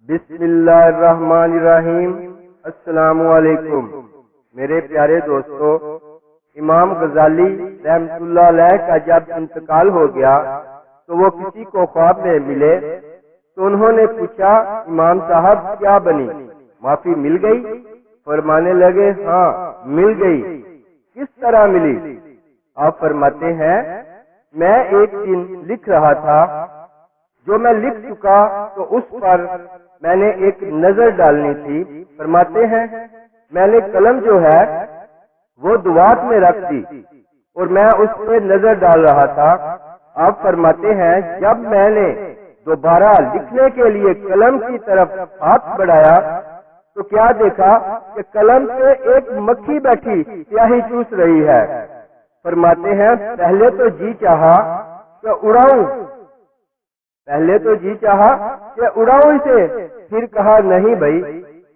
بسم اللہ الرحمن الرحیم۔ السلام علیکم میرے پیارے دوستو، امام غزالی رحمۃ اللہ علیہ کا جب انتقال ہو گیا تو وہ کسی کو خواب میں ملے تو انہوں نے پوچھا، امام صاحب کیا بنی، معافی مل گئی؟ فرمانے لگے، ہاں مل گئی۔ کس طرح ملی؟ آپ فرماتے ہیں، میں ایک دن لکھ رہا تھا، جو میں لکھ چکا تو اس پر میں نے ایک نظر ڈالنی تھی۔ فرماتے ہیں، میں نے قلم جو ہے وہ دوات میں رکھ دی اور میں اس پہ نظر ڈال رہا تھا۔ آپ فرماتے ہیں، جب میں نے دوبارہ لکھنے کے لیے قلم کی طرف ہاتھ بڑھایا تو کیا دیکھا کہ قلم پہ ایک مکھی بیٹھی سیاہی چوس رہی ہے۔ فرماتے ہیں، پہلے تو جی چاہا کہ اڑاؤں اسے، پھر کہا نہیں بھائی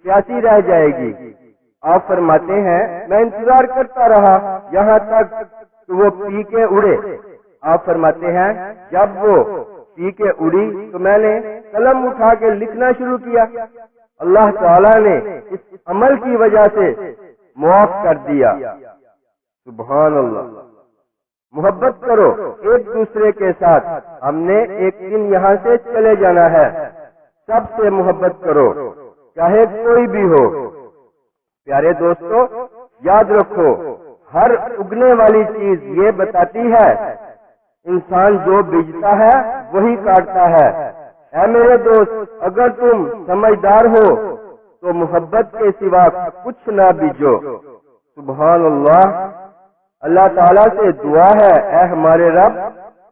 پیاسی رہ جائے گی۔ آپ فرماتے ہیں، میں انتظار کرتا رہا یہاں تک کہ وہ پی کے اڑے۔ آپ فرماتے ہیں، جب وہ پی کے اڑی تو میں نے قلم اٹھا کے لکھنا شروع کیا۔ اللہ تعالی نے اس عمل کی وجہ سے معاف کر دیا۔ سبحان اللہ۔ محبت کرو ایک دوسرے کے ساتھ، ہم نے ایک دن یہاں سے چلے جانا ہے۔ سب سے محبت کرو چاہے کوئی بھی ہو۔ پیارے دوستو، یاد رکھو، ہر اگنے والی چیز یہ بتاتی ہے انسان جو بیجتا ہے وہی کاٹتا ہے۔ اے میرے دوست، اگر تم سمجھدار ہو تو محبت کے سوا کچھ نہ بیجو۔ سبحان اللہ۔ اللہ تعالیٰ سے دعا ہے، اے ہمارے رب،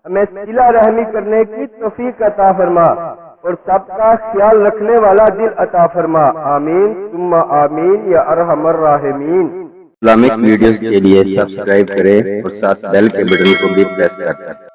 ہمیں صلہ رحمی کرنے کی توفیق عطا فرما اور سب کا خیال رکھنے والا دل عطا فرما۔ آمین ثم آمین یا ارحم الراحمین۔ اسلامک ویڈیوز کے لیے سبسکرائب کریں اور ساتھ بیل کے بٹن کو بھی پریس کریں۔